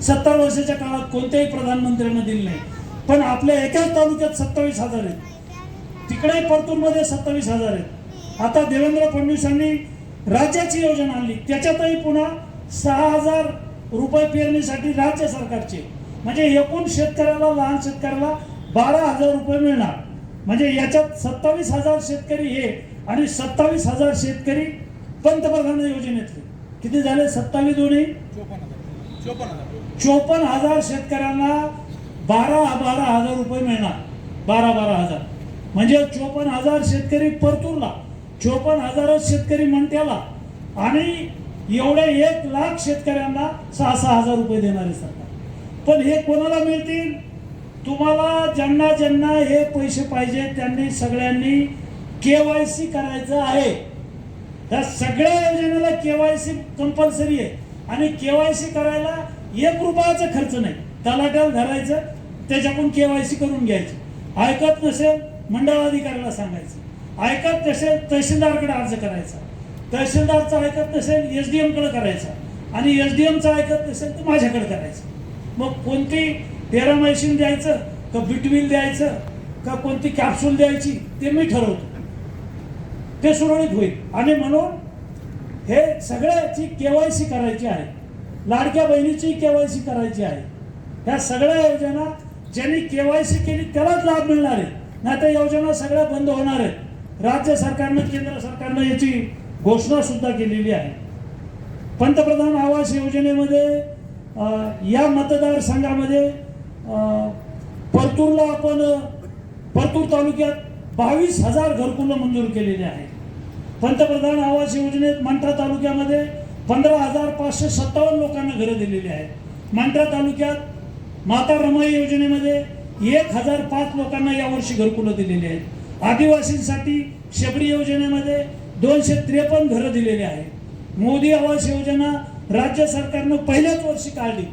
70 वर्षाच्या काळात कोणत्याही प्रधानमंत्र्यांना दिली नाही. पण आपल्या एकाच तालुक्यात 27,000 आहेत, तिकडे परतूरमध्ये 27,000 आहेत. आता देवेंद्र फडणवीसांनी राज्याची योजना आणली, त्याच्यातही पुन्हा 6,000 रुपये पेरणीसाठी राज्य सरकारचे, म्हणजे एकूण शेतकऱ्याला, लहान शेतकऱ्याला 12,000 रुपये मिळणार. म्हणजे याच्यात 27,000 शेतकरी हे आणि 27,000 शेतकरी पंतप्रधान योजनेतले. किती झाले? 27 दोन्ही 54,000 शेतकऱ्यांना 12,000 रुपये मिळणार. 12,000 म्हणजे 54,000 शेतकरी परतूरला, 54,000 शेतकरी मंट्याला आणि एवढे 1,00,000 शेतकऱ्यांना 6,000 रुपये देणारे सरकार. पण हे कोणाला मिळतील? तुम्हाला ज्यांना ज्यांना हे पैसे पाहिजे त्यांनी सगळ्यांनी KYC करायचं आहे. त्या सगळ्या योजनेला KYC कंपल्सरी आहे आणि KYC करायला 1 रुपयाचा खर्च नाही. तलाट्याला धरायचं, त्याच्याकडून KYC करून घ्यायची. ऐकत नसेल मंडळाधिकाऱ्याला सांगायचं, ऐकत नसेल तहसीलदारकडे अर्ज करायचा, तहसीलदारचं ऐकत नसेल SDM कडे करायचा आणि SDMचं ऐकत नसेल तर माझ्याकडे करायचं. मग कोणती टेरामायसिन द्यायचं का बिटवील द्यायचं का कोणती कॅप्सूल द्यायची ते मी ठरवतो, ते सुरळीत होईल. आणि म्हणून हे सगळ्याची KYC करायची आहे. लाडक्या बहिणीची KYC करायची आहे. ह्या सगळ्या योजना ज्यांनी KYC केली त्यालाच लाभ मिळणार आहे, नाही तर योजना सगळ्या बंद होणार आहेत. राज्य सरकारनं, केंद्र सरकारनं याची घोषणा सुद्धा केलेली आहे. पंतप्रधान आवास योजनेमध्ये या मतदारसंघामध्ये परतूरला आपण परतूर तालुक्यात 22,000 घरकुलं मंजूर केलेले आहेत. पंतप्रधान आवास योजनेत मंठा तालुक्यामध्ये 15,557 लोकांना घरं दिलेली आहेत. मंठा तालुक्यात माता रमाई योजनेमध्ये 1,005 लोकांना यावर्षी घरकुलं दिलेली आहेत. आदिवासींसाठी शबरी योजनेमध्ये 253 घरं दिलेली आहेत. मोदी आवास योजना राज्य सरकारनं पहिल्याच वर्षी काढली.